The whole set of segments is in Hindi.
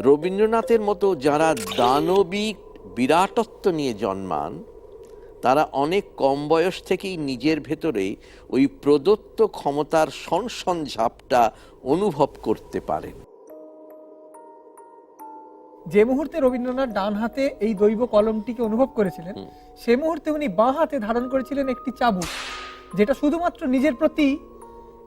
রবীন্দ্রনাথের মতো যারা দানবিক বিরাটত্ব নিয়ে জন্মান তারা অনেক কম বয়স থেকেই নিজের ভেতরে ওই প্রদত্ত ক্ষমতার সনসন ঝাপটা অনুভব করতে পারেন। যে মুহূর্তে রবীন্দ্রনাথ ডান হাতে এই দৈব কলমটিকে অনুভব করেছিলেন, সে মুহূর্তে উনি বাঁ হাতে ধারণ করেছিলেন একটি চাবুক, যেটা শুধুমাত্র নিজের প্রতি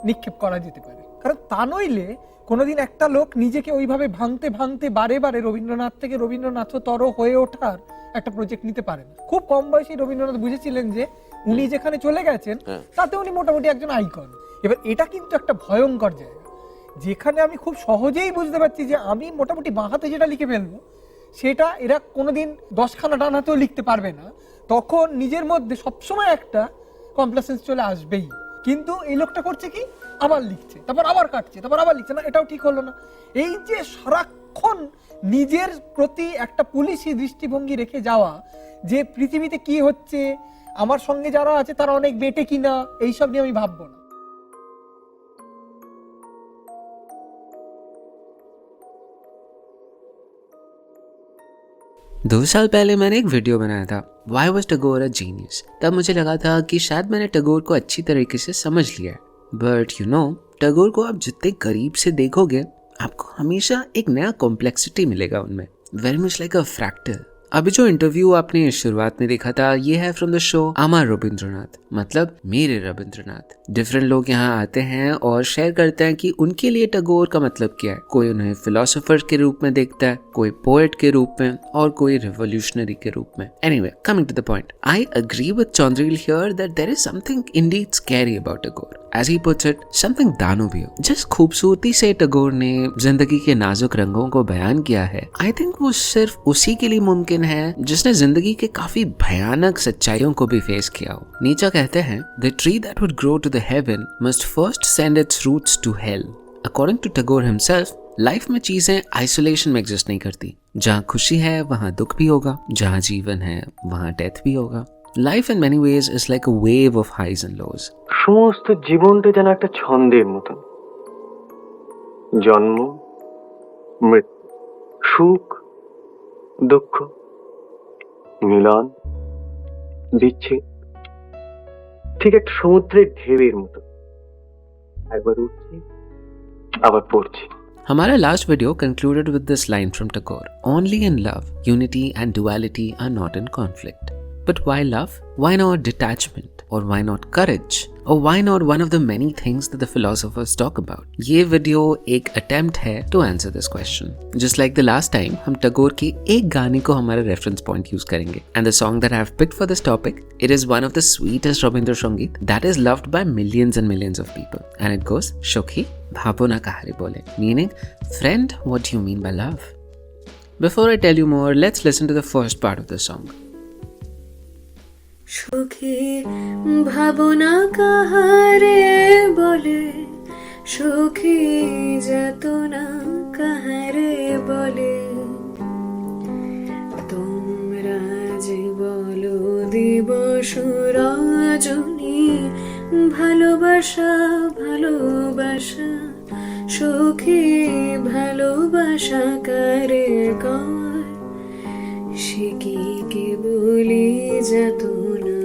নিক্ষেপ করা যেতে পারে। কারণ তা নইলে কোনোদিন একটা লোক নিজেকে ওইভাবে ভাঙতে ভাঙতে বারে বারে রবীন্দ্রনাথ থেকে রবীন্দ্রনাথতর হয়ে ওঠার একটা প্রজেক্ট নিতে পারে না। খুব কম বয়সে রবীন্দ্রনাথ বুঝেছিলেন যে উনি যেখানে চলে গেছেন তাতে উনি মোটামুটি একজন আইকন। এবার এটা কিন্তু একটা ভয়ঙ্কর জায়গা, যেখানে আমি খুব সহজেই বুঝতে পারছি যে আমি মোটামুটি বাঁ হাতে যেটা লিখে ফেলবো সেটা এরা কোনোদিন 10খানা ডান হাতেও লিখতে পারবে না। তখন নিজের মধ্যে সবসময় একটা কমপ্লেসেন্স চলে আসবেই। কিন্তু এই লোকটা করছে কি, আবার লিখছে, তারপর আবার কাটছে, তারপর আবার লিখছে, না এটাও ঠিক হলো না। এই যে সারাক্ষণ নিজের প্রতি একটা পুলিশি দৃষ্টিভঙ্গি রেখে যাওয়া, যে পৃথিবীতে কি হচ্ছে, আমার সঙ্গে যারা আছে তারা অনেক বেটে কিনা, এইসব নিয়ে আমি ভাববো না। 2 साल पहले मैंने एक वीडियो बनाया था, why was Tagore a genius. तब मुझे लगा था कि शायद मैंने टैगोर को अच्छी तरीके से समझ लिया है, बट यू नो टैगोर को आप जितने करीब से देखोगे आपको हमेशा एक नया कॉम्प्लेक्सिटी मिलेगा उनमें, वेरी मच लाइक अ फ्रैक्टल। अभी जो इंटरव्यू आपने शुरुआत में देखा था ये है फ्रॉम द शो आमार रविंद्रनाथ, मतलब मेरे रविंद्रनाथ। डिफरेंट लोग यहाँ आते हैं और शेयर करते हैं कि उनके लिए टैगोर का मतलब क्या है। कोई उन्हें फिलोसोफर के रूप में देखता है, कोई पोएट के रूप में, और कोई रिवोल्यूशनरी के रूप में। Anyway, coming to the point, I agree with Chondril here that there is something indeed scary about Tagore, as he puts it, something दानवीय। जिस खूबसूरती से टैगोर ने जिंदगी के नाजुक रंगों को बयान किया है, आई थिंक वो सिर्फ उसी के लिए मुमकिन है जिसने जिंदगी के काफी भयानक सच्चाइयों को भी फेस किया हो। नीचा कहते हैं, the tree that would grow to the heaven must first send its roots to hell. According to Tagore himself, life में चीजें आइसोलेशन में एग्जिस्ट नहीं करती। जहाँ खुशी है वहाँ दुख भी होगा, जहाँ जीवन है वहाँ डेथ भी होगा। Life in many ways is like a wave of highs and lows. সমস্ত জীবনটা যেন একটা ছন্দের মতন, জন্ম, মৃত্যু, সুখ, দুঃখ, মিলন, বিচ্ছেদ, ঠিক একটা সমুদ্রের ঢেউয়ের মতো, একবার উঠছে আবার পড়ছে। हमारा last video concluded with this line from Tagore, only in love, unity and duality are not in conflict. But why love? Why not detachment? Or why not courage? Or why not one of the many things that the philosophers talk about? ये वीडियो एक अटेम्प्ट है to answer this question. Just like the last time, हम टैगोर के एक गाने को हमारा रेफरेंस पॉइंट यूज करेंगे. And the song that I have picked for this topic, it is one of the sweetest Rabindra Sangeet that is loved by millions and millions of people. And it goes, Shokhi, bhabo na kahari bole. Meaning, friend, what do you mean by love? Before I tell you more, let's listen to the first part of the song. সুখী ভাবনা কাহারে বলে, সুখী যাতনা কাহারে বলে, তোমরা যে বলো দিবস রজনী, ভালোবাসা ভালোবাসা, সুখী ভালোবাসা কারে কর, সে কি কেবলি যাতনা,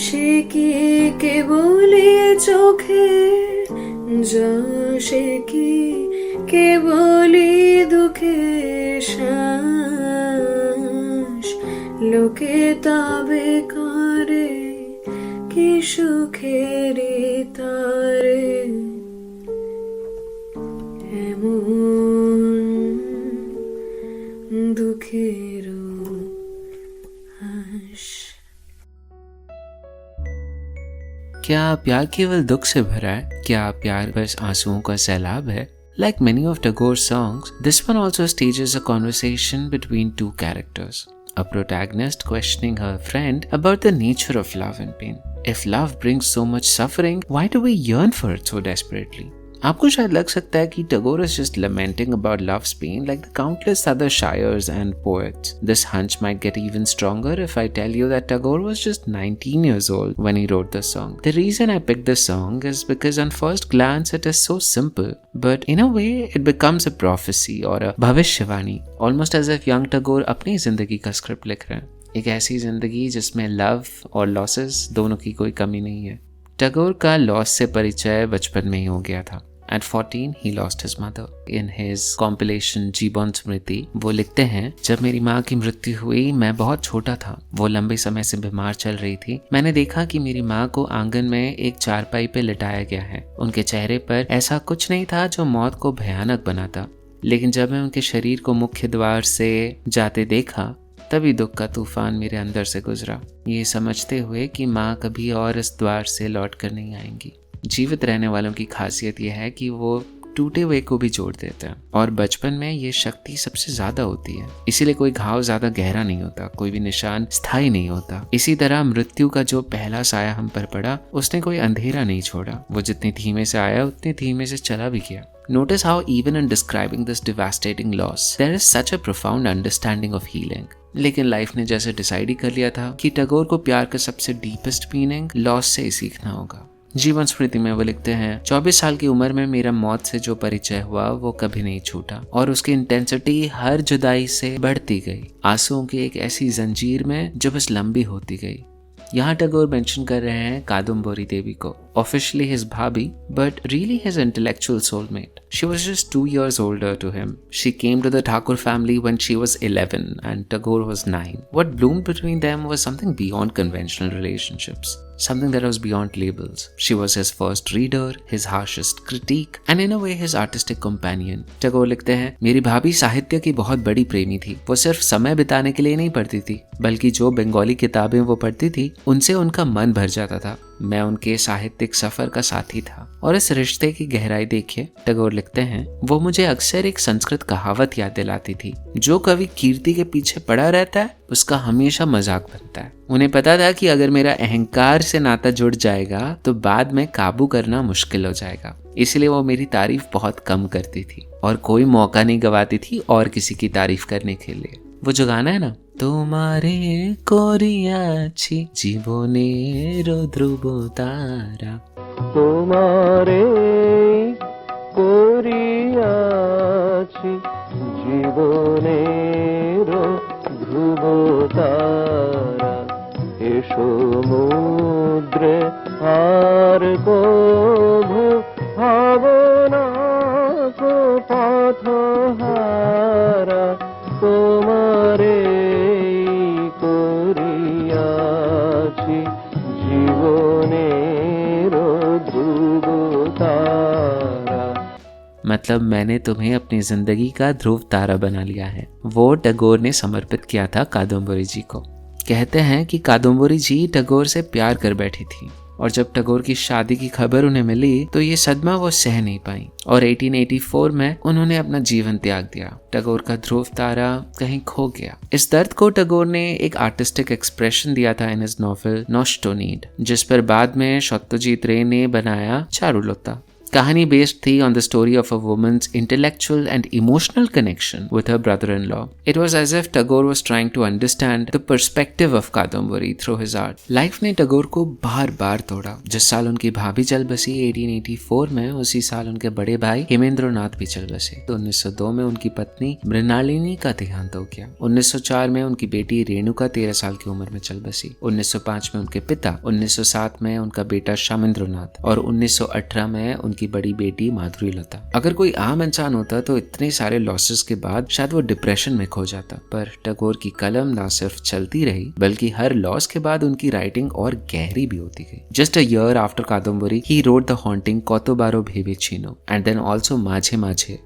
সে কি কেবলি চোখে সে কি কেবলি দুঃখে শ্বাস, লোকে তবে করে কি সুখের তারে, এমন দুঃখেরও হাস। क्या प्यार केवल दुख से भरा है? क्या प्यार बस आंसुओं का सैलाब है? Like many of Tagore's songs, this one also stages a conversation between two characters. A protagonist questioning her friend about the nature of love and pain. If love brings so much suffering, why do we yearn for it so desperately? आपको शायद लग सकता है कि Tagore is just lamenting about love's pain like the countless other shaires and poets. This hunch might get even stronger if I tell you that Tagore was just 19 years old when he wrote this song. The reason I picked this song is because on first glance it is so simple, but in a way it becomes a prophecy or a bhavishyavani, almost as if young Tagore अपनी जिंदगी का स्क्रिप्ट लिख रहे हैं। एक ऐसी जिंदगी जिसमें लव और लॉसेस दोनों की कोई कमी नहीं है। टैगोर का लॉस से परिचय बचपन में ही हो गया था। At 14, he lost his mother. In his compilation जीवन स्मृति वो लिखते हैं, जब मेरी माँ की मृत्यु हुई मैं बहुत छोटा था। वो लंबे समय से बीमार चल रही थी। मैंने देखा कि मेरी माँ को आंगन में एक चारपाई पे लिटाया गया है। उनके चेहरे पर ऐसा कुछ नहीं था जो मौत को भयानक बनाता, लेकिन जब मैं उनके शरीर को मुख्य द्वार से जाते देखा तभी दुख का तूफान मेरे अंदर से गुजरा, ये समझते हुए कि माँ कभी और इस द्वार से लौट कर नहीं आएंगी। जीवित रहने वालों की खासियत यह है कि वो टूटे हुए को भी जोड़ देते हैं और बचपन में ये शक्ति सबसे ज्यादा होती है। इसीलिए कोई घाव ज्यादा गहरा नहीं होता, कोई भी निशान स्थायी नहीं होता। इसी तरह मृत्यु का जो पहला साया हम पर पड़ा उसने कोई अंधेरा नहीं छोड़ा। वो जितनी धीमे से आया उतनी धीमे से चला भी गया। Notice how even in describing this devastating loss, there is such a profound understanding of healing. लेकिन लाइफ ने जैसे डिसाइड ही कर लिया था कि टैगोर को प्यार का सबसे डीपेस्ट मीनिंग लॉस से ही सीखना होगा। जीवन स्मृति में वो लिखते हैं, 24 साल की उम्र में मेरा मौत से जो परिचय हुआ वो कभी नहीं छूटा और उसकी इंटेंसिटी हर जुदाई से बढ़ती गई, आंसुओं की एक ऐसी जंजीर में जो बस लंबी होती गई। यहाँ टैगोर मेंशन कर रहे हैं कादम्बरी देवी को, officially his bhabhi, but really his intellectual soulmate. She was just 2 years older to him. She came to the Tagore family when she was 11 and Tagore was 9. What bloomed between them was something beyond conventional relationships, something that was beyond labels. She was his first reader, his harshest critique, and in a way his artistic companion. Tagore लिखते हैं, मेरी भाभी साहित्य की बहुत बड़ी प्रेमी थी। वो सिर्फ समय बिताने के लिए नहीं पढ़ती थी, बल्कि जो बंगाली किताबें वो पढ़ती थी उनसे उनका मन भर जाता था। मैं उनके साहित्यिक सफर का साथी था और इस रिश्ते की गहराई देखिए, टैगोर लिखते हैं, वो मुझे अक्सर एक संस्कृत कहावत याद दिलाती थी, जो कवि कीर्ति के पीछे पड़ा रहता है उसका हमेशा मजाक बनता है। उन्हें पता था कि अगर मेरा अहंकार से नाता जुड़ जाएगा तो बाद में काबू करना मुश्किल हो जाएगा, इसलिए वो मेरी तारीफ बहुत कम करती थी और कोई मौका नहीं गवाती थी और किसी की तारीफ करने के लिए। वो जो गाना है ना, তোমারে করিয়াছি জীবনের ধ্রুব তারা, তোমারে করিয়াছি জীবনের ধ্রুব তারা, এ সমুদ্রে আর কভু ভাবনা কো পথহারা, তোমারে করিয়াছি জীবনের ধ্রুব তারা। मतलब मैंने तुम्हें अपनी जिंदगी का ध्रुव तारा बना लिया है। वो टैगोर ने समर्पित किया था कादम्बरी जी को। कहते हैं कि कादम्बरी जी टैगोर से प्यार कर बैठी थी और जब टैगोर की शादी की खबर उन्हें मिली तो ये सदमा वो सह नहीं पाई और 1884 में उन्होंने अपना जीवन त्याग दिया। टैगोर का ध्रुव तारा कहीं खो गया। इस दर्द को टैगोर ने एक आर्टिस्टिक एक्सप्रेशन दिया था इन हिज नॉवेल नॉस्टोनीड, जिस पर बाद में सत्यजीत रे ने बनाया चारुलता। कहानी बेस्ड थी on the story of a woman's intellectual and emotional connection with her brother in law. It was as if Tagore was trying to understand the perspective of Kadambari through his art. Life ने टैगोर को बार बार तोड़ा। जिस साल उनकी भाभी चल बसी 1884 में, उसी साल उनके बड़े भाई हेमेंद्रनाथ भी चल बसे। तो 1902 में उनकी पत्नी मृणालिनी का देहांत हो गया। 1904 में उनकी बेटी रेणुका 13 साल की उम्र में चल बसी। 1905 में उनके पिता, 1907 में उनका बेटा शामिंद्रनाथ और 1918 में उनकी बड़ी बेटी माधुरी लता। अगर कोई आम इंसान होता तो इतने सारे लॉसेस के बाद शायद वो डिप्रेशन में खो जाता, पर टैगोर की कलम ना सिर्फ चलती रही बल्कि हर लॉस के बाद उनकी राइटिंग और गहरी भी होती गई। Just a year after Kadambari he wrote the haunting Kotobaro bhebe chhinu and then also माझे माझे।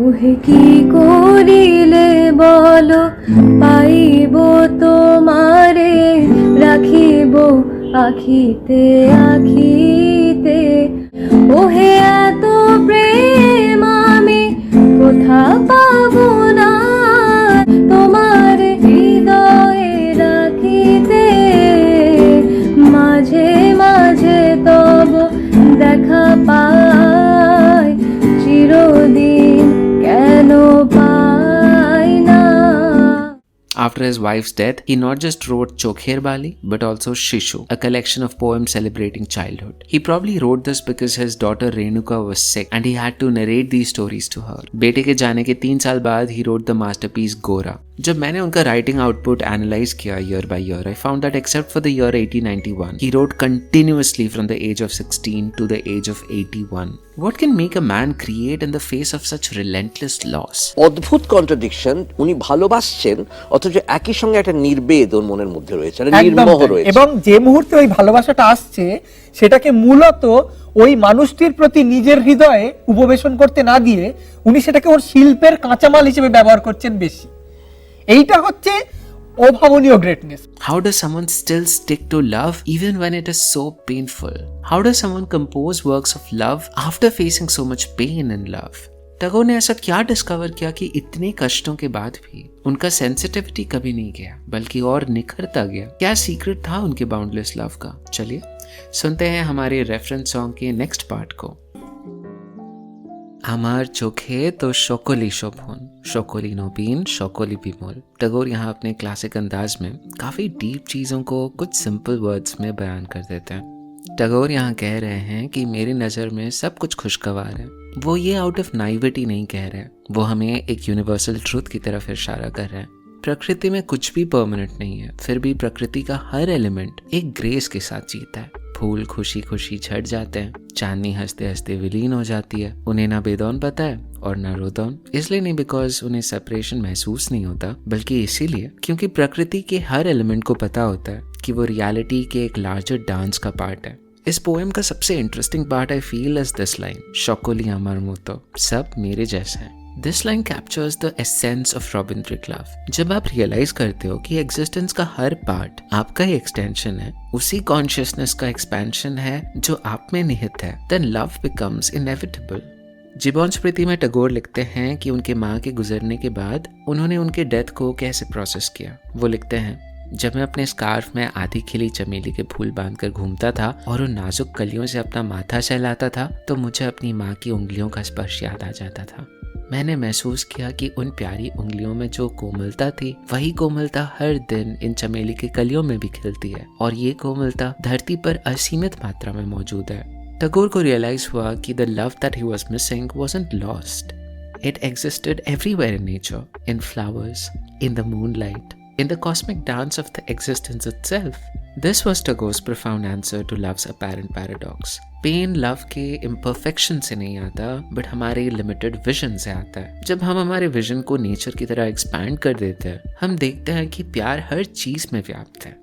ওহে কি করিলে বলো পাইব তোমারে, রাখিব আখিতে আখিতে, ওহে এত প্রেম আমি কোথা পাবো না, তোমার হৃদয়ে রাখিতে, মাঝে মাঝে তব দেখা পাই, After his wife's death, he not just wrote Chokher Bali, but also Shishu, a collection of poems celebrating childhood. He probably wrote this because his daughter Renuka was sick and he had to narrate these stories to her. बेटे के जाने के 3 साल बाद he wrote the masterpiece Gora. जब मैंने उनका राइटिंग आउटपुट एनालाइज किया year by year, I found that except for the year 1891, he wrote continuously from the age of 16 to the age of 81. What can make a man create in the face of such relentless loss? অদ্ভুত কন্ট্রাডিকশন, উনি ভালোবাসছেন অথচ একই সঙ্গে একটা নির্বেদ ওর মনের মধ্যে রয়েছে, একটা নির্মোহ রয়েছে। এবং যে মুহূর্তে ওই ভালোবাসাটা আসছে সেটাকে মূলত ওই মানুষটির প্রতি নিজের হৃদয়ে উপবেশন করতে না দিয়ে উনি সেটাকে ওর শিল্পের কাঁচামাল হিসেবে ব্যবহার করছেন বেশি। এইটা হচ্ছে অভাবনীয় greatness. How does someone still stick to love even when it is so painful? How does someone compose works of love after facing so much pain in love? Tagore ने ऐसा क्या डिस्कवर किया कि इतने कष्टों के बाद भी उनका सेंसिटिविटी कभी नहीं गया बल्कि और निखरता गया? क्या सीक्रेट था उनके बाउंडलेस लव का? चलिए सुनते हैं हमारे रेफरेंस सॉन्ग के नेक्स्ट पार्ट को। আমার চোখে তো সকলি শোভন, সকলি নবীন, সকলি বিমल। टैगोर यहाँ अपने क्लासिक अंदाज में काफ़ी डीप चीज़ों को कुछ सिंपल वर्ड्स में बयान कर देते हैं। टैगोर यहाँ कह रहे हैं कि मेरी नज़र में सब कुछ खुशगवार है। वो ये आउट ऑफ नाइविटी नहीं कह रहे, वो हमें एक यूनिवर्सल ट्रूथ की तरफ इशारा कर रहे हैं। प्रकृति में कुछ भी परमानेंट नहीं है, फिर भी प्रकृति का हर एलिमेंट एक ग्रेस के साथ जीता है। फूल खुशी खुशी झड़ जाते हैं, चांदनी हंसते हंसते विलीन हो जाती है, उन्हें ना बेदौन पता है और ना रोदौन। इसलिए नहीं बिकॉज उन्हें सेपरेशन महसूस नहीं होता, बल्कि इसीलिए क्योंकि प्रकृति के हर एलिमेंट को पता होता है कि वो रियलिटी के एक लार्जर डांस का पार्ट है। इस पोएम का सबसे interesting part I feel is this line, शकोली अमर मुतो, सब मेरे जैसे हैं। This line captures the essence of Rabindrik love. जब आप रियलाइज करते हो कि एग्जिस्टेंस का हर पार्ट आपका ही एक्सटेंशन है, उसी कॉन्शियसनेस का एक्सपेंशन है जो आप में निहित है, देन लव बिकम्स इनएविटेबल। जीवन स्मृति में टैगोर लिखते हैं कि उनके माँ के गुजरने के बाद उन्होंने उनके डेथ को कैसे प्रोसेस किया। वो लिखते हैं, जब मैं अपने स्कार्फ में आधी खिली चमेली के फूल बांधकर घूमता था और उन नाजुक कलियों से अपना माथा सहलाता था तो मुझे अपनी माँ की उंगलियों का स्पर्श याद आ जाता था। मैंने महसूस किया कि उन प्यारी उंगलियों में जो कोमलता थी, वही कोमलता हर दिन इन चमेली के कलियों में भी खिलती है और ये कोमलता धरती पर असीमित मात्रा में मौजूद है। टैगोर को रियलाइज हुआ कि the love that he was missing wasn't lost. It existed everywhere in nature, in flowers, in the moonlight, in the cosmic dance of the existence itself. This was Tagore's profound answer to love's apparent paradox. Pain love के इम्परफेक्शन से नहीं आता, बट हमारे लिमिटेड विजन से आता है। जब हम हमारे विजन को नेचर की तरह एक्सपैंड कर देते हैं, हम देखते हैं कि प्यार हर चीज में व्याप्त है।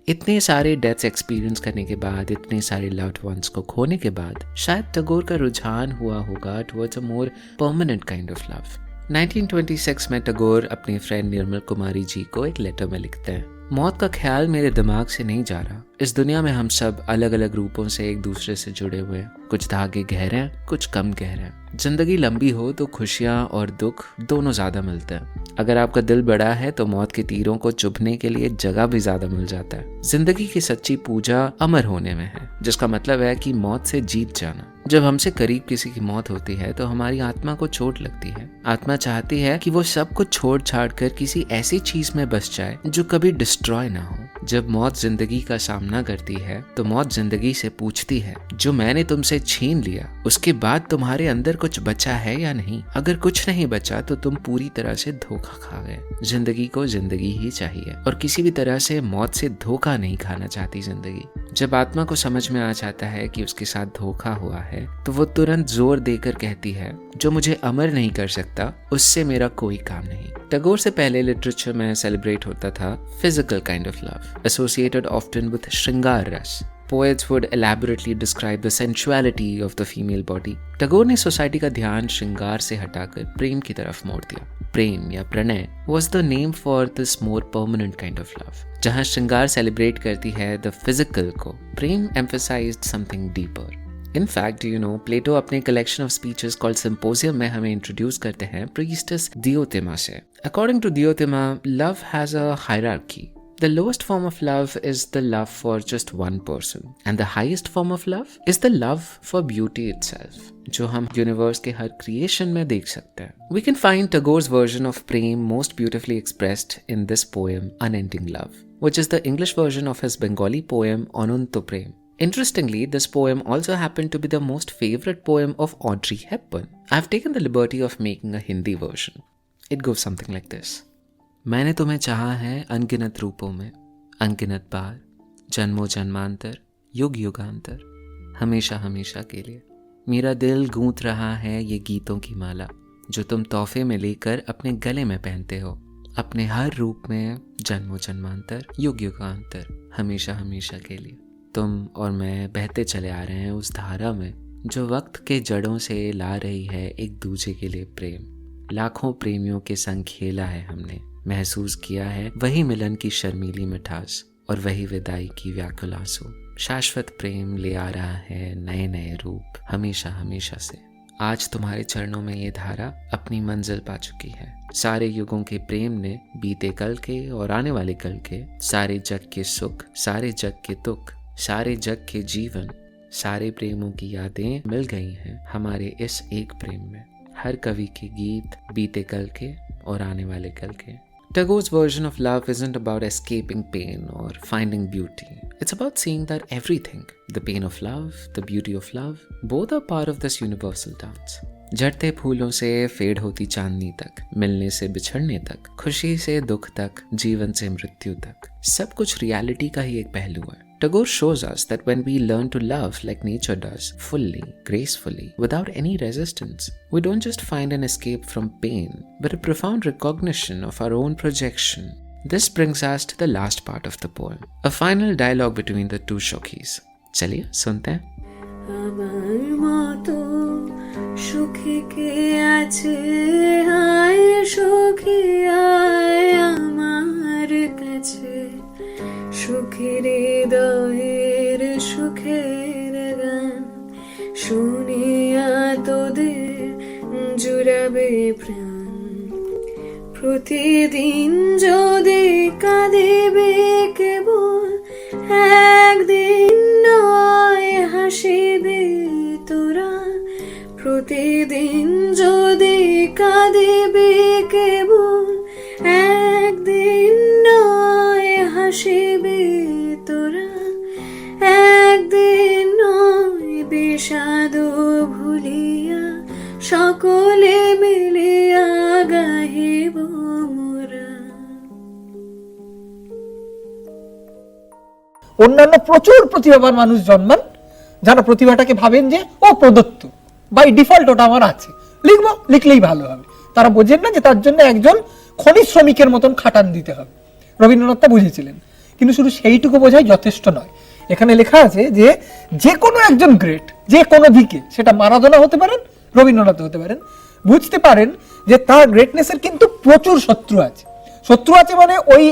इतने सारे डेथ्स एक्सपीरियंस करने के बाद, इतने सारे लव्ड वंस को खोने के बाद, शायद टैगोर का रुझान हुआ होगा towards a more permanent kind of love. 1926 में टैगोर अपनी फ्रेंड निर्मल कुमारी जी को एक लेटर में लिखते हैं, मौत का ख्याल मेरे दिमाग से नहीं जा रहा। इस दुनिया में हम सब अलग अलग रूपों से एक दूसरे से जुड़े हुए हैं। कुछ धागे गहरे हैं, कुछ कम गहरे हैं। जिंदगी लंबी हो तो खुशियाँ और दुख दोनों ज़्यादा मिलते हैं। अगर आपका दिल बड़ा है तो मौत के तीरों को चुभने के लिए जगह भी ज़्यादा मिल जाता है। जिंदगी की सच्ची पूजा अमर होने में है, जिसका मतलब है कि मौत से जीत जाना। जब हमसे करीब किसी की मौत होती है तो हमारी आत्मा को चोट लगती है। आत्मा चाहती है कि वो सब कुछ छोड़ छाड़ कर किसी ऐसी चीज में बस जाए जो कभी डिस्ट्रॉय ना हो। जब मौत जिंदगी का सामना करती है तो मौत जिंदगी से पूछती है, जो मैंने तुमसे छीन लिया उसके बाद तुम्हारे अंदर कुछ बचा है या नहीं? अगर कुछ नहीं बचा तो तुम पूरी तरह से धोखा खा गए। जिंदगी को जिंदगी ही चाहिए और किसी भी तरह से मौत से धोखा नहीं खाना चाहती जिंदगी। जब आत्मा को समझ में आ जाता है कि उसके साथ धोखा हुआ है तो वो तुरंत जोर देकर कहती है, जो मुझे अमर नहीं कर सकता उससे मेरा कोई काम नहीं। टैगोर से पहले लिटरेचर में सेलिब्रेट होता था physical kind of love, associated often with श्रृंगार रस। Poets would elaborately describe the sensuality of the female body. Tagore ने सोसाइटी का ध्यान श्रृंगार से हटाकर प्रेम की तरफ मोड़ दिया। प्रेम या Pranay was the name for this more permanent kind of love. जहाँ श्रृंगार सेलिब्रेट करती है the physical को, प्रेम emphasized something deeper. In fact, do you know, प्लेटो अपने collection of speeches called Symposium में हमें इंट्रोड्यूस करते हैं priestess Diotima से। According to Diotima, love has a hierarchy. The lowest form of love is the love for just one person, and the highest form of love is the love for beauty itself, जो हम यूनिवर्स के हर क्रिएशन में देख सकते हैं. We can find Tagore's version of prem most beautifully expressed in this poem Unending Love, which is the English version of his Bengali poem Ananto Prem. Interestingly, this poem also happened to be the most favorite poem of Audrey Hepburn. I've taken the liberty of making a Hindi version. It goes something like this. मैंने तुम्हें चाहा है अनगिनत रूपों में, अनगिनत बार, जन्मों जन्मांतर, युग युगांतर, हमेशा हमेशा के लिए. मेरा दिल गूंथ रहा है ये गीतों की माला, जो तुम तोहफे में लेकर अपने गले में पहनते हो, अपने हर रूप में, जन्मों जन्मांतर, युग युगांतर, हमेशा हमेशा के लिए. तुम और मैं बहते चले आ रहे हैं उस धारा में जो वक्त के जड़ों से ला रही है एक दूजे के लिए प्रेम. लाखों प्रेमियों के संग खेला है हमने, महसूस किया है वही मिलन की शर्मीली मिठास और वही विदाई की व्याकुल आंसू. शाश्वत प्रेम ले आ रहा है नए नए रूप, हमेशा हमेशा से. आज तुम्हारे चरणों में ये धारा अपनी मंजिल पा चुकी है. सारे युगों के प्रेम ने बीते कल के और आने वाले कल के, सारे जग के सुख, सारे जग के दुख, सारे जग के जीवन, सारे प्रेमों की यादें मिल गई हैं हमारे इस एक प्रेम में. हर कवि के गीत बीते कल के और आने वाले कल के. Tagore's version of love isn't about escaping pain or finding beauty. It's about seeing that everything, the pain of love, the beauty of love, both are part of this universal dance. झड़ते फूलों से फेड होती चांदनी तक, मिलने से बिछड़ने तक, खुशी से दुख तक, जीवन से मृत्यु तक, सब कुछ रियलिटी का ही एक पहलू है. Tagore shows us that when we learn to love like nature does, fully, gracefully, without any resistance, we don't just find an escape from pain, but a profound recognition of our own projection. This brings us to the last part of the poem, a final dialogue between the two Shokhis. चलिए सुनते हैं. আমার মতো সুখী কে আছে আয় সখী আয় আমার কাছে সুখের হৃদয়ের সুখের গান শুনিয়া তোদের জুড়াবে প্রাণ প্রতিদিন যদি কাঁদিবে কেবল একদিন নয় হাসিবে তোরা প্রতিদিন যদি কাঁদিবে কেবল একদিন নয় হাসিবে তোরা একদিন নয় বিষাদ ভুলিয়া সকলে মিলিয়া গাহিব মোরা. অন্যান্য প্রচুর প্রতিভাবান মানুষ জন্মান যারা প্রতিভাটাকে ভাবেন যে ও প্রদত্ত, বাই ডিফল্ট ওটা আমার আছে, লিখবো, লিখলেই ভালো হবে. তারা বোঝেন না যে তার জন্য একজন খনিজ শ্রমিকের মতন খাটান দিতে হবে. রবীন্দ্রনাথ তা বুঝেছিলেন, কিন্তু শুধু সেইটুকু বোঝাই যথেষ্ট নয়. এখানে লেখা আছে যে যে কোনো একজন গ্রেট, যে কোনো দিকে, সেটা মারাদোনা হতে পারেন, রবীন্দ্রনাথ হতে পারেন, বুঝতে পারেন যে তার গ্রেটনেসের কিন্তু প্রচুর শত্রু আছে. শত্রু আছে মানে ওই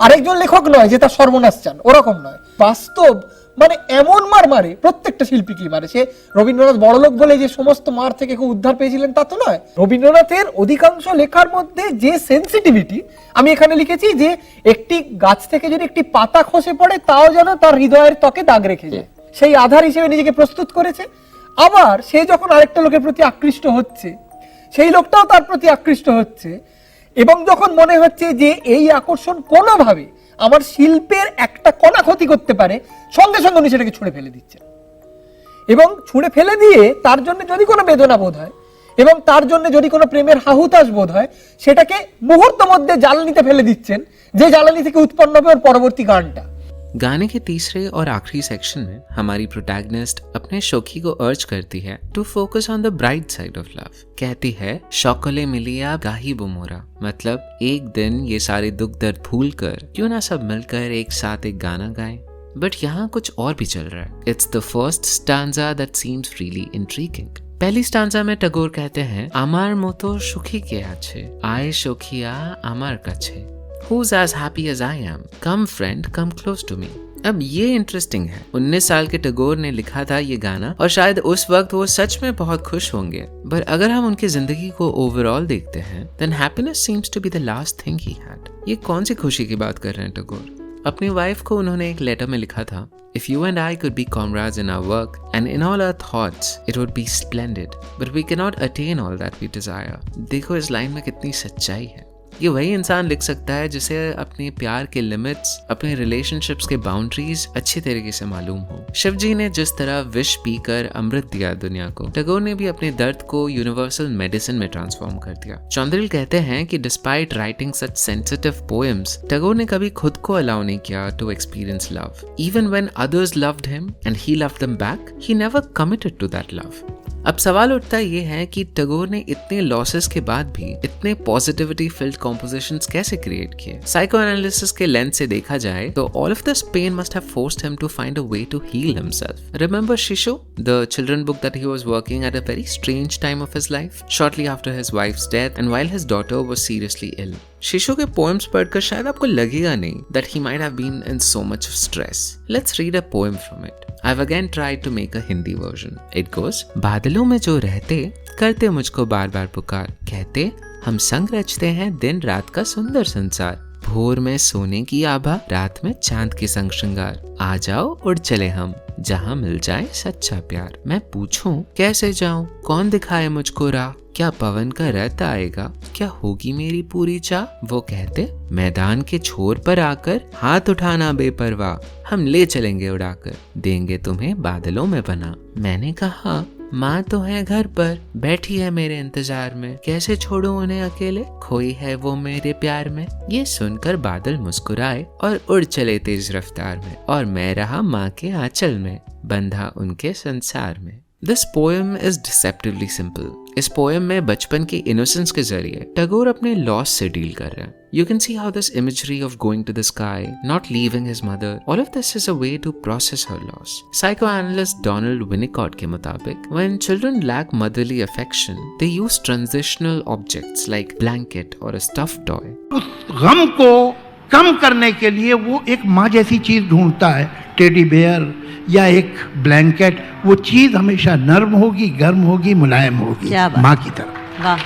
আরেকজন লেখক নয় যে তার সর্বনাশ চান, ওরকম নয়. বাস্তব মানে এমন মার মারে, প্রত্যেকটা শিল্পীকেই মারে. সে রবীন্দ্রনাথ বড়লোক বলে যে সমস্ত মার থেকে খুব উদ্ধার পেয়েছিলেন তা তো নয়. রবীন্দ্রনাথের অধিকাংশ লেখার মধ্যে যে সেন্সিটিভিটি, আমি এখানে লিখেছি যে একটি গাছ থেকে যদি একটি পাতা খসে পড়ে তাও যেন তার হৃদয়ের ত্বকে দাগ রেখে যায়, সেই আধার হিসেবে নিজেকে প্রস্তুত করেছে. আবার সে যখন আরেকটা লোকের প্রতি আকৃষ্ট হচ্ছে, সেই লোকটাও তার প্রতি আকৃষ্ট হচ্ছে, এবং যখন মনে হচ্ছে যে এই আকর্ষণ কোনোভাবে আমার শিল্পের একটা কণা ক্ষতি করতে পারে, সঙ্গে সঙ্গে উনি সেটাকে ছুঁড়ে ফেলে দিচ্ছেন. এবং ছুঁড়ে ফেলে দিয়ে তার জন্য যদি কোনো বেদনা বোধ হয় এবং তার জন্য যদি কোনো প্রেমের হাহুতাশ বোধ হয়, সেটাকে মুহূর্ত মধ্যে জ্বালানিতে ফেলে দিচ্ছেন, যে জ্বালানি থেকে উৎপন্ন হবে ওর পরবর্তী গানটা. गाने के तीसरे और आखिरी सेक्शन में हमारी प्रोटैगनिस्ट अपने शोखी को अर्ज करती है to focus on the bright side of love. कहती है शौकले मिलिया गाही बुमोरा, मतलब एक दिन ये सारे दुख दर्द भूल कर क्यों ना सब मिलकर एक साथ एक गाना गाएं. बट यहाँ कुछ और भी चल रहा है. It's the first stanza that seems really intriguing. पहली स्टांजा में टैगोर कहते हैं आमार मोतो सुखी के आछे आए शोखिया आमार काछे, Who's as happy as I am? Come friend, come close to me. अब ये इंटरेस्टिंग है. 19 साल के टैगोर ने लिखा था ये गाना और शायद उस वक्त वो सच में बहुत खुश होंगे. पर अगर हम उनकी जिंदगी को ओवरऑल देखते हैं, then happiness seems to be the last thing he had. ये कौन सी खुशी की बात कर रहे हैं टैगोर? अपनी वाइफ को उन्होंने एक लेटर में लिखा था, If you and I could be comrades in our work and in all our thoughts, it would be splendid. But we cannot attain all that we desire. देखो इस लाइन में कितनी सच्चाई है। ये वही इंसान लिख सकता है जिसे अपने प्यार के लिमिट्स, अपने रिलेशनशिप्स के बाउंड्रीज अच्छी तरीके से मालूम हो। शिव जी ने जिस तरह विष पीकर अमृत दिया दुनिया को, टैगोर ने भी अपने दर्द को यूनिवर्सल मेडिसिन में ट्रांसफॉर्म कर दिया। चौंद्रिल कहते हैं कि despite writing such sensitive poems, Tagore ने कभी खुद को अलाउ नहीं किया to experience love. Even when others loved him and he loved them back, he never committed to that love. अब सवाल उठता ये है कि टैगोर ने इतने लॉसेस के बाद भी इतने पॉजिटिविटी फिल्ड कॉम्पोजिशंस कैसे क्रिएट किए? साइको एनालिसिस के लेंस से देखा जाए तो all of this pain must have forced him to find a way to heal himself. Remember Shishu, the children book that he was working at a very strange time of his life, shortly after his wife's death and while his daughter was seriously ill. Shishu के पोएम्स पढ़कर शायद आपको लगेगा नहीं that he might have been in so much of stress. Let's read a poem from it. I've again tried to make a Hindi version. It goes, बादलों में जो रहते करते मुझको बार बार पुकार, कहते हम संग रचते हैं दिन रात का सुंदर संसार, भोर में सोने की आभा, रात में चांद के संग श्रृंगार, आ जाओ उड़ चले हम जहाँ मिल जाए सच्चा प्यार। मैं पूछूं कैसे जाऊं, कौन दिखाए मुझको राह, क्या पवन का रथ आएगा, क्या होगी मेरी पूरी चाह। वो कहते मैदान के छोर पर आकर हाथ उठाना बेपरवाह, हम ले चलेंगे उड़ाकर, देंगे तुम्हें बादलों में बना। मैंने कहा माँ तो है घर पर, बैठी है मेरे इंतजार में, कैसे छोड़ूं उन्हें अकेले, खोई है वो मेरे प्यार में। ये सुनकर बादल मुस्कुराए और उड़ चले तेज रफ्तार में, और मैं रहा माँ के आंचल में, बंधा उनके संसार में। This poem is deceptively simple. इस पोएम में बचपन की इनोसेंस के जरिए टैगोर अपने लॉस से डील कर रहे हैं। You can see how this imagery of going to the sky, not leaving his mother, all of this is a way to process her loss. Psychoanalyst Donald Winnicott के मुताबिक, when children lack motherly affection, they use transitional objects like blanket or a stuffed toy. उस गम को कम करने के लिए वो एक माँ जैसी चीज ढूंढता है, टेडी बेयर या एक ब्लैंकेट। वो चीज हमेशा नर्म होगी, गर्म होगी, मुलायम होगी, माँ की तरह। वाह।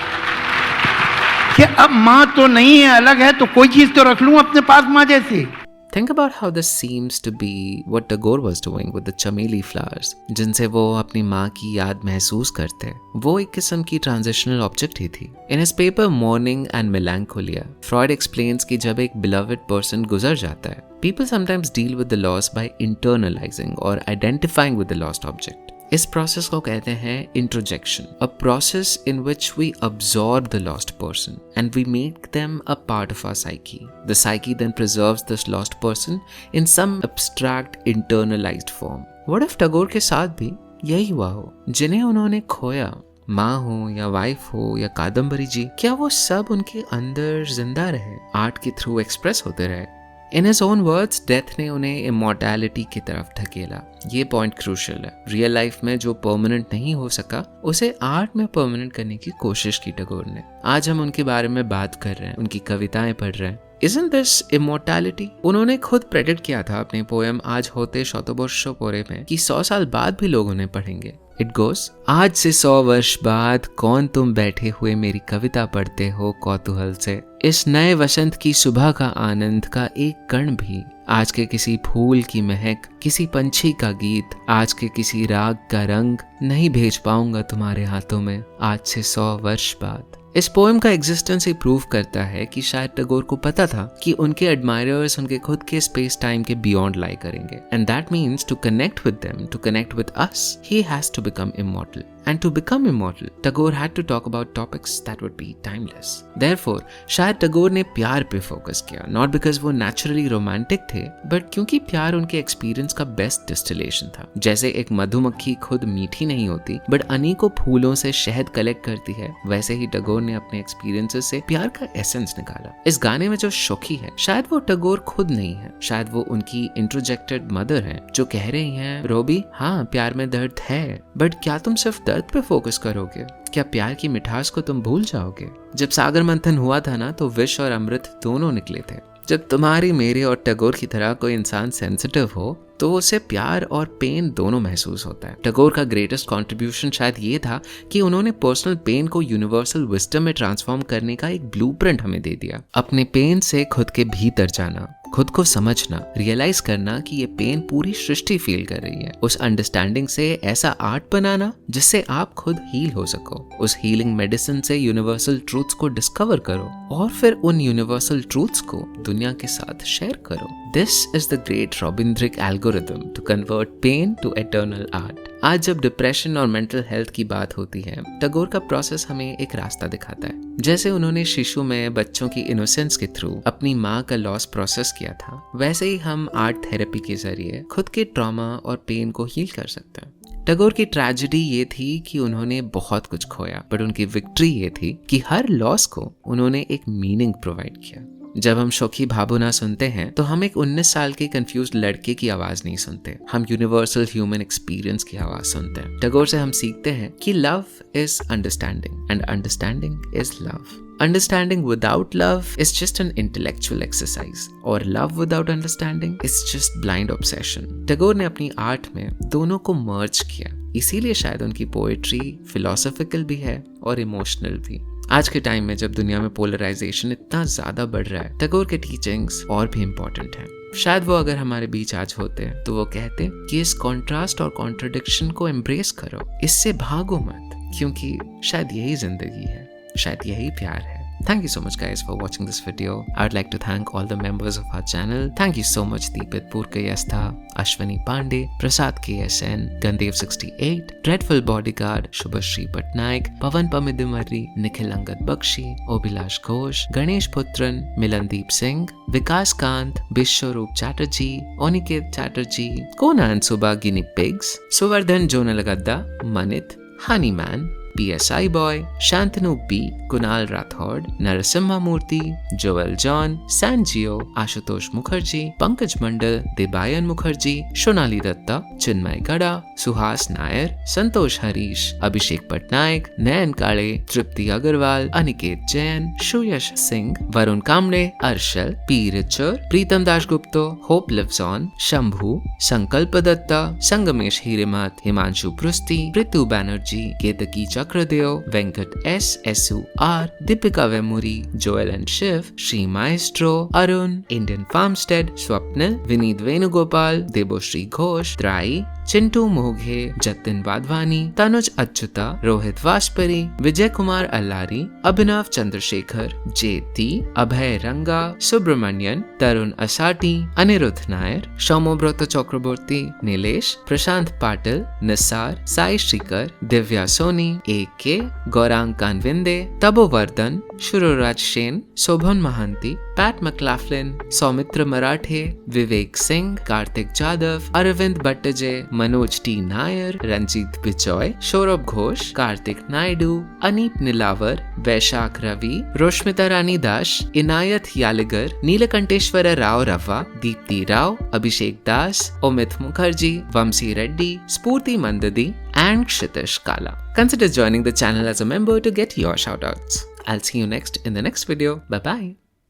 कि अब माँ तो नहीं है, अलग है, तो कोई चीज तो रख लूं अपने पास माँ जैसी। Think about how this seems to be what Tagore was doing with the chameli flowers, जिनसे वो अपनी माँ की याद महसूस करते। वो एक किस्म की ट्रांजिशनल ऑब्जेक्ट ही थी। In his paper Mourning and Melancholia, Freud explains कि जब एक beloved person गुजर जाता है, people sometimes deal with the loss by internalizing or identifying with the lost object. इस प्रोसेस को कहते हैं introjection, a process in which we absorb the lost person and we make them a part of our psyche. The psyche then preserves this lost person in some abstract internalised form. What if Tagore के साथ भी यही हुआ हो? जिन्हें उन्होंने खोया, माँ हो या वाइफ हो या कादम्बरी जी, क्या वो सब उनके अंदर जिंदा रहे, आर्ट के थ्रू एक्सप्रेस होते रहे? In his own words, death ने उन्हें इमॉर्टैलिटी की तरफ धकेला। ये पॉइंट क्रूशियल है। रियल लाइफ में जो परमानेंट नहीं हो सका, उसे आर्ट में परमानेंट करने की कोशिश की टैगोर ने। आज हम उनके बारे में बात कर रहे हैं, उनकी कविताएं पढ़ रहे हैं। Isn't this immortality? उन्होंने खुद प्रेडिक्ट किया था अपने पोएम आज होते शतवर्षों पोरे में कि 100 साल बाद भी लोग उन्हें पढ़ेंगे। It goes, आज से 100 वर्ष बाद कौन तुम बैठे हुए मेरी कविता पढ़ते हो कौतूहल से। इस नए वसंत की सुबह का आनंद का एक कण भी, आज के किसी फूल की महक, किसी पंछी का गीत, आज के किसी राग का रंग नहीं भेज पाऊंगा तुम्हारे हाथों में आज से 100 वर्ष बाद। इस पोएम का एग्जिस्टेंस ही प्रूव करता है कि शायद टैगोर को पता था कि उनके एडमायरर्स उनके खुद के स्पेस टाइम के बियॉन्ड लाई करेंगे, and that means to connect with them, to connect with us, he has to become immortal. And to become immortal, Tagore had to talk about topics that would be timeless. Therefore, शायद टैगोर ने प्यार पे फोकस किया, not because वो naturally romantic थे, but क्योंकि प्यार उनके एक्सपीरियंस का बेस्ट डिस्टिलेशन था। जैसे एक मधुमक्खी खुद मीठी नहीं होती, बट अनेकों फूलों से शहद कलेक्ट करती है, वैसे ही टैगोर ने अपने एक्सपीरियंसेस से प्यार का एसेंस निकाला। इस गाने में जो शोखी है, शायद वो टैगोर खुद नहीं है, शायद वो उनकी इंट्रोजेक्टेड मदर है, जो कह रही हैं, रोबी, हाँ प्यार में दर्द है, बट क्या तुम सिर्फ दर्द पे फोकस करोगे? क्या प्यार की मिठास को तुम भूल जाओगे? जब सागर मंथन हुआ था ना, तो विष और अमृत दोनों निकले थे। जब तुम्हारी, मेरे और टैगोर की तरह कोई इंसान सेंसिटिव हो, तो उसे प्यार और पेन दोनों महसूस होता है। टैगोर का ग्रेटेस्ट कंट्रीब्यूशन शायद ये था कि उन्होंने पर्सनल पेन को यूनिवर्सल विजडम में ट्रांसफॉर्म करने का एक ब्लूप्रिंट हमें दे दिया। अपने पेन से खुद के भीतर जाना, खुद को समझना, रियलाइज करना कि ये पेन पूरी सृष्टि फील कर रही है, उस अंडरस्टैंडिंग से ऐसा आर्ट बनाना जिससे आप खुद हील हो सको, उस हीलिंग मेडिसिन से यूनिवर्सल ट्रूथ्स को डिस्कवर करो और फिर उन यूनिवर्सल ट्रूथ्स को दुनिया के साथ शेयर करो। This is the great Rabindrik algorithm to convert pain to eternal art. आज जब डिप्रेशन और मेंटल हेल्थ की बात होती है, टैगोर का प्रोसेस हमें एक रास्ता दिखाता है। जैसे उन्होंने शिशु में बच्चों की इनोसेंस के थ्रू अपनी माँ का लॉस प्रोसेस किया था, वैसे ही हम आर्ट थेरेपी के जरिए खुद के ट्रॉमा और पेन को हील कर सकते हैं। टैगोर की ट्रेजेडी ये थी कि उन्होंने बहुत कुछ खोया, बट उनकी विक्ट्री ये थी कि हर लॉस को उन्होंने एक मीनिंग प्रोवाइड किया। जब हम शोखी भाबुना सुनते हैं तो हम एक 19 साल के कंफ्यूज लड़के की आवाज नहीं सुनते, हम यूनिवर्सल ह्यूमन एक्सपीरियंस की आवाज सुनते हैं। टैगोर से हम सीखते हैं कि love is understanding and understanding is love. Understanding without love is just an intellectual exercise, और love without understanding is just blind obsession. Tagore ने अपनी आर्ट में दोनों को मर्ज किया, इसीलिए शायद उनकी पोएट्री फिलोसॉफिकल भी है और इमोशनल भी। आज के टाइम में जब दुनिया में पोलराइजेशन इतना ज्यादा बढ़ रहा है, टैगोर के टीचिंग्स और भी इम्पोर्टेंट हैं। शायद वो अगर हमारे बीच आज होते हैं तो वो कहते कि इस कॉन्ट्रास्ट और कॉन्ट्रडिक्शन को एम्ब्रेस करो, इससे भागो मत, क्योंकि शायद यही जिंदगी है, शायद यही प्यार है। Thank you so much guys for watching this video. I would like to thank all the members of our channel. Thank you so much Deepit Purkayastha, Ashwani Pandey, Prasad KSN, Gandev 68, Dreadful Bodyguard, Shubhashri Patnaik, Pavan Pamidimarri, Nikhil Angad Bakshi, Obhilash Ghosh, Ganesh Putran, Milandeep Singh, Vikas Kant, Bishwaroop Chatterjee, Oniket Chatterjee, Conan Subha Guinea Pigs, Suvardhan Jonalagadda, Manit, Honeyman, PSI Boy, Shantanu B, Kunal Rathod, Narasimha Murthy, Joel John, Sanjio, Ashutosh Mukherjee, Pankaj Mandal, Debayan Mukherjee, Shonali Datta, Chinmay Gada, Suhas Nair, Santosh Harish, Abhishek Patnaik, Nayan Kale, Tripti Agarwal, Aniket Jain, Shuyash Singh, Varun Kamble, Arshal, P. Richard, Pritam Dashgupta, Hope Lives On, Shambhu, Sankalpa Datta, Sangamesh Hirimat, Himanshu Prusti, Pritu Banerjee, Ketaki Chakradev, Venkat S. SUR, Deepika Vemuri, Joel and Shiv, Shri Maestro, Arun, Indian Farmstead, Swapnil, Vineet Venugopal, Deboshri Ghosh, Trai, Chintu Moghe, Jatin Wadhwani, Tanuj Achyuta, Rohit Vajpayee, Vijay Kumar Allari, अभिनव चंद्रशेखर, जेती, अभय रंगा, सुब्रमण्यन, तरुण असाटी, अनिरुद्ध नायर, सौम्यव्रत चक्रवर्ती, नीलेश, प्रशांत पाटिल, निसार, साई श्रीकर, दिव्या सोनी, AK, गौरांग कानविंदे, तपोवर्धन, शुरुराज सेन, शोभन महांती, पैट मैक्लाफ्लिन, सौमित्र मराठे, विवेक सिंह, कार्तिक जादव, अरविंद भट्टजय, मनोज टी नायर, रंजीत बिचॉय, सौरभ घोष, कार्तिक नायडू, अनीप नीलावर, वैशाख रवि, रोश्मिता रानी दास, इनायत यालिगर, नीलकंठेश्वर राव रवा, दीप्ति राव, अभिषेक दास, अमित मुखर्जी, वंशी रेड्डी, स्फूर्ति मंददी, and Kshitish Kala. Consider joining the channel as a member to get your shoutouts. I'll see you next in the next video. Bye bye.